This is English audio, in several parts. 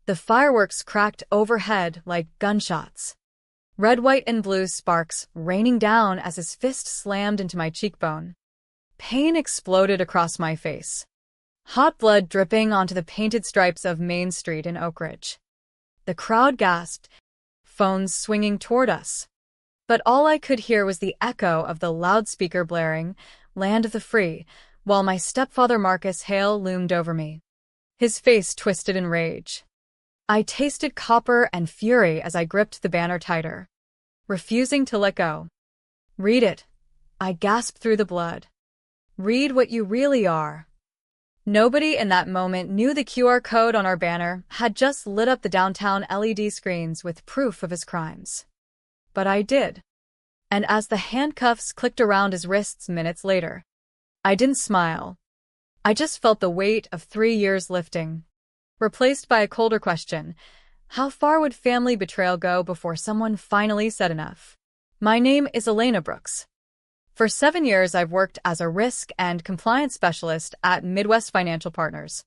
The fireworks cracked overhead like gunshots. Red, white, and blue sparks raining down as his fist slammed into my cheekbone. Pain exploded across my face. Hot blood dripping onto the painted stripes of Main Street in Oak Ridge. The crowd gasped, phones swinging toward us. But all I could hear was the echo of the loudspeaker blaring, "Land of the Free," while my stepfather Marcus Hale loomed over me. His face twisted in rage. I tasted copper and fury as I gripped the banner tighter, refusing to let go. "Read it," I gasped through the blood. "Read what you really are." Nobody in that moment knew the QR code on our banner had just lit up the downtown LED screens with proof of his crimes. But I did. And as the handcuffs clicked around his wrists minutes later, I didn't smile. I just felt the weight of 3 years lifting, replaced by a colder question: how far would family betrayal go before someone finally said enough? My name is Elena Brooks. For 7 years, I've worked as a risk and compliance specialist at Midwest Financial Partners,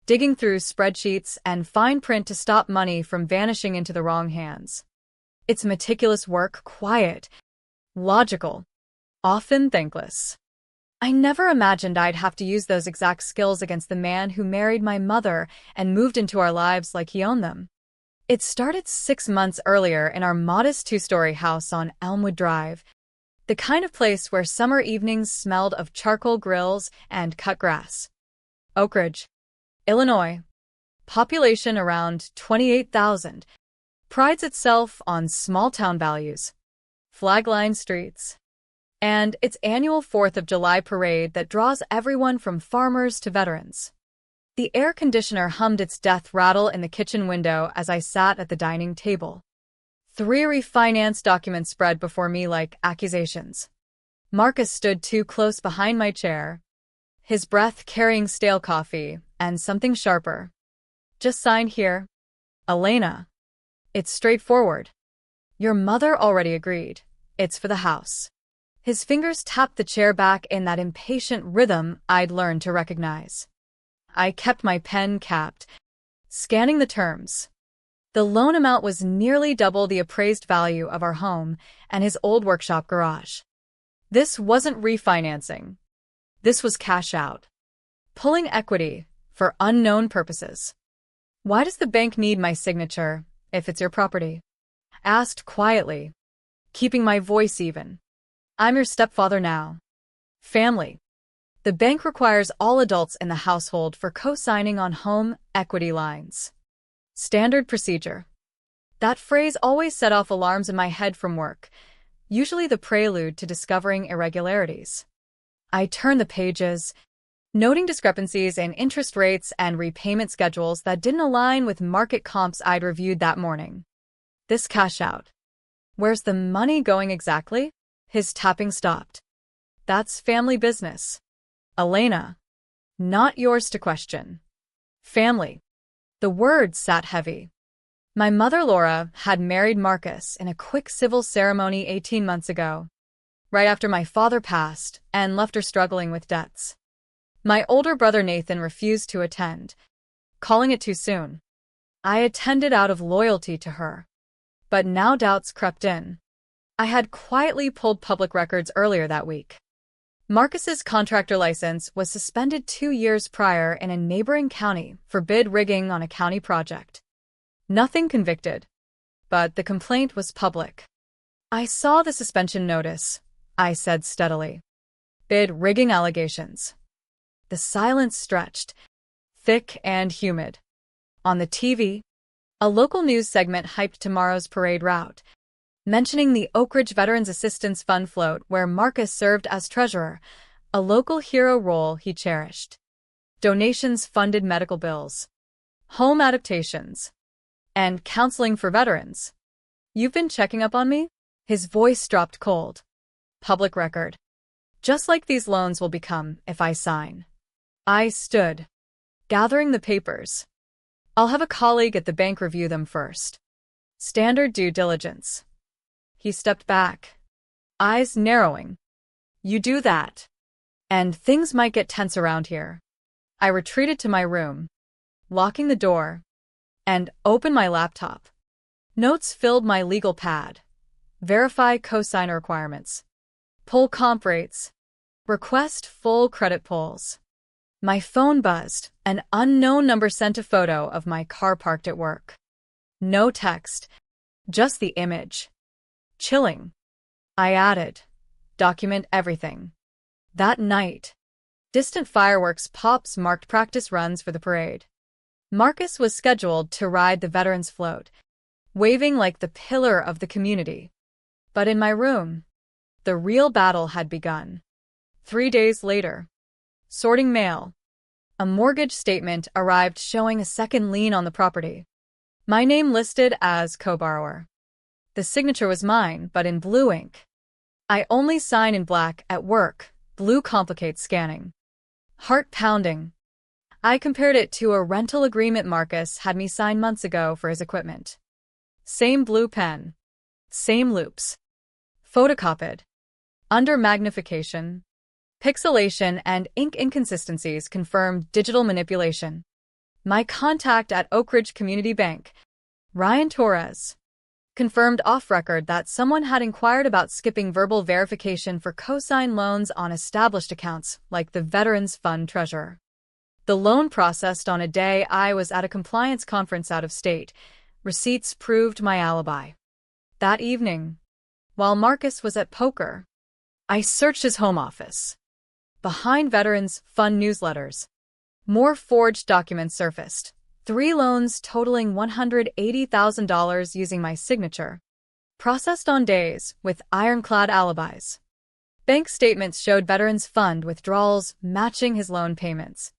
digging through spreadsheets and fine print to stop money from vanishing into the wrong hands. It's meticulous work, quiet, logical, often thankless. I never imagined I'd have to use those exact skills against the man who married my mother and moved into our lives like he owned them. It started 6 months earlier in our modest 2-story house on Elmwood Drive, the kind of place where summer evenings smelled of charcoal grills and cut grass. Oak Ridge, Illinois, population around 28,000, prides itself on small-town values, flag-lined streets, and its annual 4th of July parade that draws everyone from farmers to veterans. The air conditioner hummed its death rattle in the kitchen window as I sat at the dining table. 3 refinance documents spread before me like accusations. Marcus stood too close behind my chair, his breath carrying stale coffee and something sharper. "Just sign here, Elena. It's straightforward. Your mother already agreed. It's for the house." His fingers tapped the chair back in that impatient rhythm I'd learned to recognize. I kept my pen capped, scanning the terms. The loan amount was nearly double the appraised value of our home and his old workshop garage. This wasn't refinancing. This was cash out. Pulling equity for unknown purposes. "Why does the bank need my signature if it's your property?" asked quietly, keeping my voice even. "I'm your stepfather now. Family. The bank requires all adults in the household for co-signing on home equity lines. Standard procedure." That phrase always set off alarms in my head from work, usually the prelude to discovering irregularities. I turned the pages, noting discrepancies in interest rates and repayment schedules that didn't align with market comps I'd reviewed that morning. This cash out. Where's the money going exactly? His tapping stopped. "That's family business, Elena. Not yours to question." Family. The word sat heavy. My mother Laura had married Marcus in a quick civil ceremony 18 months ago, right after my father passed, and left her struggling with debts. My older brother Nathan refused to attend, calling it too soon. I attended out of loyalty to her. But now doubts crept in. I had quietly pulled public records earlier that week. Marcus's contractor license was suspended 2 years prior in a neighboring county for bid rigging on a county project. Nothing convicted, but the complaint was public. "I saw the suspension notice," I said steadily. "Bid rigging allegations." The silence stretched, thick and humid. On the TV, a local news segment hyped tomorrow's parade route, mentioning the Oak Ridge Veterans Assistance Fund float where Marcus served as treasurer, a local hero role he cherished. Donations funded medical bills, home adaptations, and counseling for veterans. "You've been checking up on me?" His voice dropped cold. "Public record. Just like these loans will become if I sign." I stood, gathering the papers. "I'll have a colleague at the bank review them first. Standard due diligence." He stepped back, eyes narrowing. "You do that, and things might get tense around here." I retreated to my room, locking the door. and open my laptop. Notes filled my legal pad. Verify cosigner requirements. Pull comp rates. Request full credit pulls. My phone buzzed. An unknown number sent a photo of my car parked at work. No text, just the image. Chilling. I added, document everything. That night, distant fireworks pops marked practice runs for the parade. Marcus was scheduled to ride the veterans float, waving like the pillar of the community. But in my room, the real battle had begun. 3 days later, sorting mail, a mortgage statement arrived showing a second lien on the property. My name listed as co-borrower. The signature was mine, but in blue ink. I only sign in black at work. Blue complicates scanning. Heart pounding. I compared it to a rental agreement Marcus had me sign months ago for his equipment. Same blue pen. Same loops. Photocopied. Under magnification. Pixelation and ink inconsistencies confirmed digital manipulation. My contact at Oak Ridge Community Bank, Ryan Torres, confirmed off-record that someone had inquired about skipping verbal verification for cosign loans on established accounts like the Veterans Fund treasurer. The loan processed on a day I was at a compliance conference out of state. Receipts proved my alibi. That evening, while Marcus was at poker, I searched his home office. Behind Veterans Fund newsletters, more forged documents surfaced. 3 loans totaling $180,000 using my signature, processed on days with ironclad alibis. Bank statements showed Veterans Fund withdrawals matching his loan payments,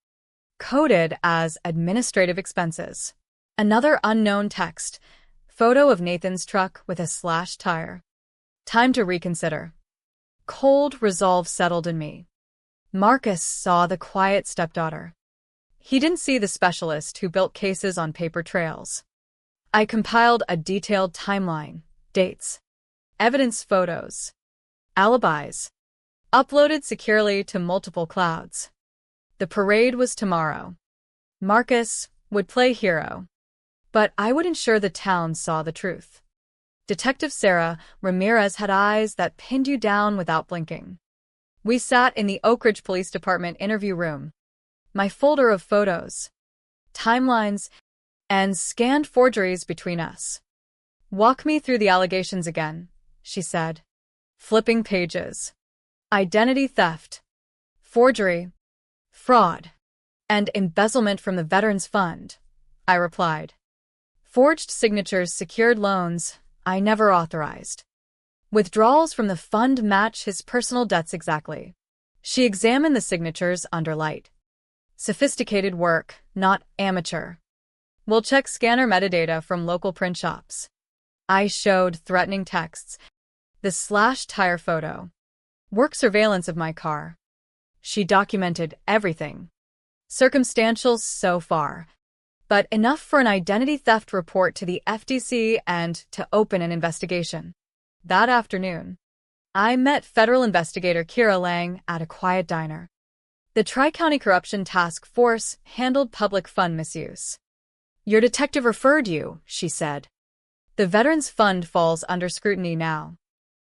coded as administrative expenses. Another unknown text, photo of Nathan's truck with a slashed tire. Time to reconsider. Cold resolve settled in me. Marcus saw the quiet stepdaughter. He didn't see the specialist who built cases on paper trails. I compiled a detailed timeline, dates, evidence photos, alibis, uploaded securely to multiple clouds. The parade was tomorrow. Marcus would play hero, but I would ensure the town saw the truth. Detective Sarah Ramirez had eyes that pinned you down without blinking. We sat in the Oak Ridge Police Department interview room. My folder of photos, timelines, and scanned forgeries between us. Walk me through the allegations again, she said, flipping pages. Identity theft, forgery, fraud, and embezzlement from the Veterans Fund, I replied. Forged signatures secured loans I never authorized. Withdrawals from the fund match his personal debts exactly. She examined the signatures under light. Sophisticated work, not amateur. We'll check scanner metadata from local print shops. I showed threatening texts, the slashed tire photo, work surveillance of my car. She documented everything. Circumstantial so far, but enough for an identity theft report to the FDC and to open an investigation. That afternoon, I met federal investigator Kira Lang at a quiet diner. The Tri-County Corruption Task Force handled public fund misuse. Your detective referred you, she said. The Veterans Fund falls under scrutiny now.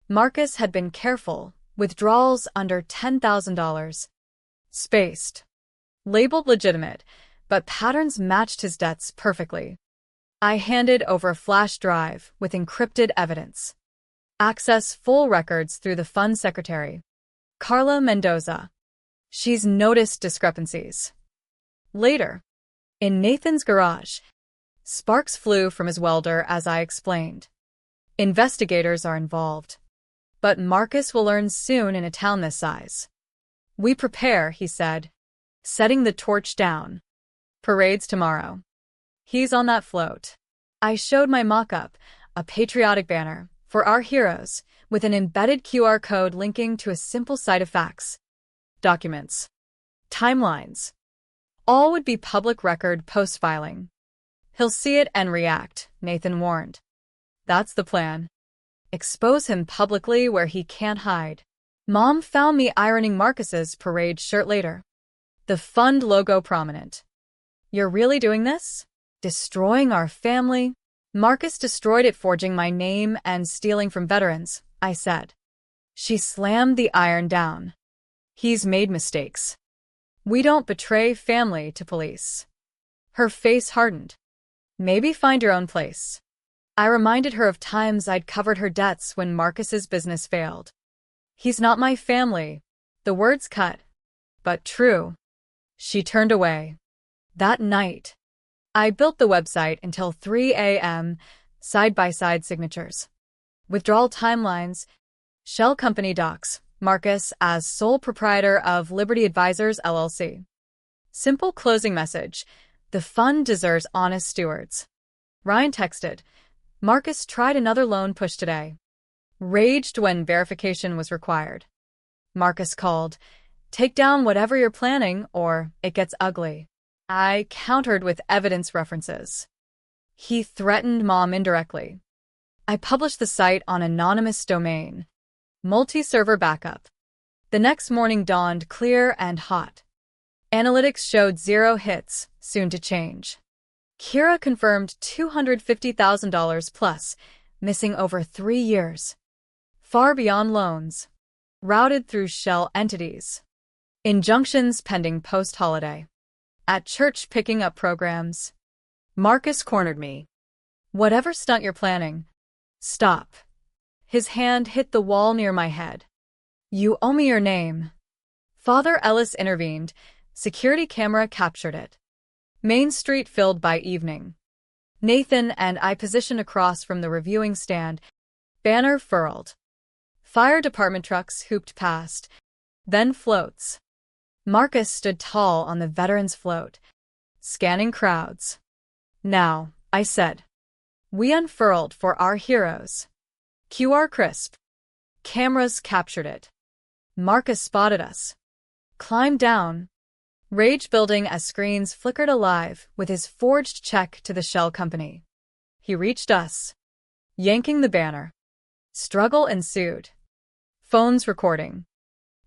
Marcus had been careful, withdrawals under $10,000. Spaced. Labeled legitimate, but patterns matched his debts perfectly. I handed over a flash drive with encrypted evidence. Access full records through the fund secretary, Carla Mendoza. She's noticed discrepancies. Later, in Nathan's garage, sparks flew from his welder as I explained. Investigators are involved. But Marcus will learn soon in a town this size. We prepare, he said, setting the torch down. Parade's tomorrow. He's on that float. I showed my mock-up, a patriotic banner, for our heroes, with an embedded QR code linking to a simple site of facts, documents, timelines. All would be public record post-filing. He'll see it and react, Nathan warned. That's the plan. Expose him publicly where he can't hide. Mom found me ironing Marcus's parade shirt later. The fund logo prominent. You're really doing this? Destroying our family? Marcus destroyed it forging my name and stealing from veterans, I said. She slammed the iron down. He's made mistakes. We don't betray family to police. Her face hardened. Maybe find your own place. I reminded her of times I'd covered her debts when Marcus's business failed. He's not my family. The words cut, but true. She turned away. That night, I built the website until 3 a.m., side-by-side signatures. Withdrawal timelines, Shell Company docs, Marcus as sole proprietor of Liberty Advisors, LLC. Simple closing message. The fund deserves honest stewards. Ryan texted. Marcus tried another loan push today. Raged when verification was required. Marcus called. Take down whatever you're planning or it gets ugly. I countered with evidence references. He threatened Mom indirectly. I published the site on anonymous domain. Multi-server backup. The next morning dawned clear and hot. Analytics showed 0 hits, soon to change. Kira confirmed $250,000 plus, missing over 3 years. Far beyond loans. Routed through shell entities. Injunctions pending post-holiday. At church picking up programs. Marcus cornered me. Whatever stunt you're planning, stop. His hand hit the wall near my head. You owe me your name. Father Ellis intervened. Security camera captured it. Main Street filled by evening. Nathan and I positioned across from the reviewing stand. Banner furled. Fire department trucks hooped past. Then floats. Marcus stood tall on the veterans' float, scanning crowds. Now, I said. We unfurled for our heroes. QR crisp. Cameras captured it. Marcus spotted us. Climbed down. Rage building as screens flickered alive with his forged check to the Shell Company. He reached us. Yanking the banner. Struggle ensued. Phones recording.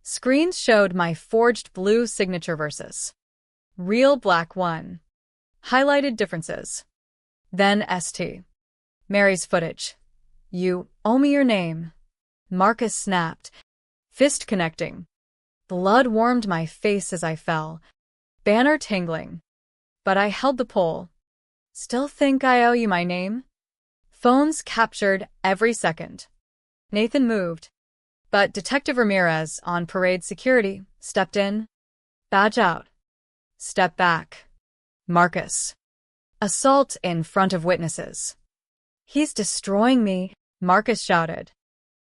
Screens showed my forged blue signature versus real black one. Highlighted differences. Then ST. Mary's footage. You owe me your name. Marcus snapped. Fist connecting. Blood warmed my face as I fell. Banner tingling. But I held the pole. Still think I owe you my name? Phones captured every second. Nathan moved. But Detective Ramirez, on parade security, stepped in. Badge out. Step back. Marcus. Assault in front of witnesses. He's destroying me, Marcus shouted.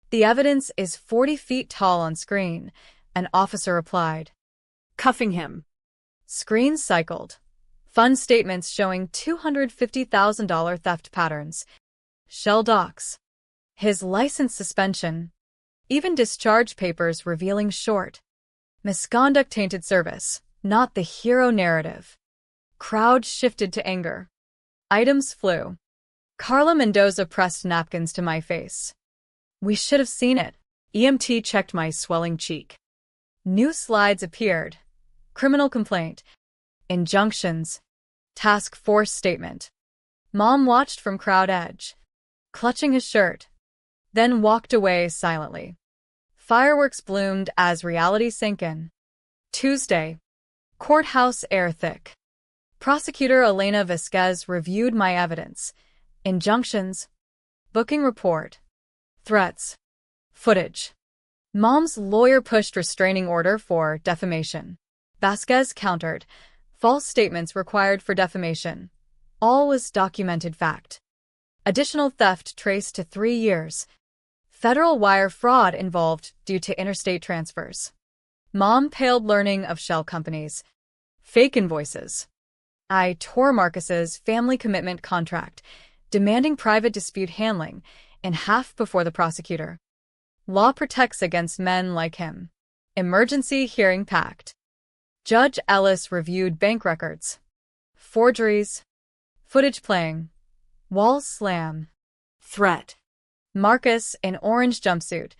The evidence is 40 feet tall on screen, an officer replied. Cuffing him. Screens cycled. Fund statements showing $250,000 theft patterns. Shell docs. His license suspension. Even discharge papers revealing short. Misconduct tainted service, not the hero narrative. Crowd shifted to anger. Items flew. Carla Mendoza pressed napkins to my face. We should have seen it. EMT checked my swelling cheek. New slides appeared. Criminal complaint. Injunctions. Task force statement. Mom watched from crowd edge, clutching his shirt, then walked away silently. Fireworks bloomed as reality sank in. Tuesday. Courthouse air thick. Prosecutor Elena Vasquez reviewed my evidence. Injunctions. Booking report. Threats. Footage. Mom's lawyer pushed restraining order for defamation. Vasquez countered. False statements required for defamation. All was documented fact. Additional theft traced to 3 years. Federal wire fraud involved due to interstate transfers. Mom paled learning of shell companies. Fake invoices. I tore Marcus's family commitment contract, demanding private dispute handling, in half before the prosecutor. Law protects against men like him. Emergency hearing packed. Judge Ellis reviewed bank records. Forgeries. Footage playing. Walls slam. Threat. Marcus in orange jumpsuit.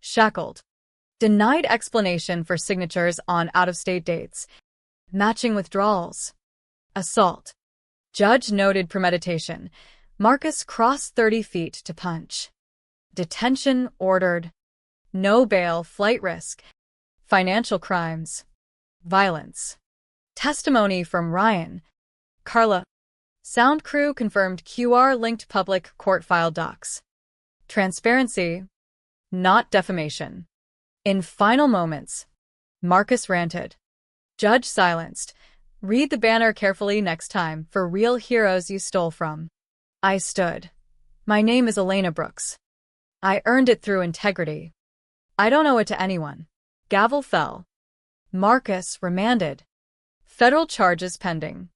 Shackled. Denied explanation for signatures on out-of-state dates. Matching withdrawals. Assault. Judge noted premeditation. Marcus crossed 30 feet to punch. Detention ordered. No bail, flight risk. Financial crimes. Violence. Testimony from Ryan. Carla. Sound crew confirmed QR-linked public court file docs. Transparency. Not defamation. In final moments, Marcus ranted. Judge silenced. Read the banner carefully next time for real heroes you stole from. I stood. My name is Elena Brooks. I earned it through integrity. I don't owe it to anyone. Gavel fell. Marcus remanded. Federal charges pending.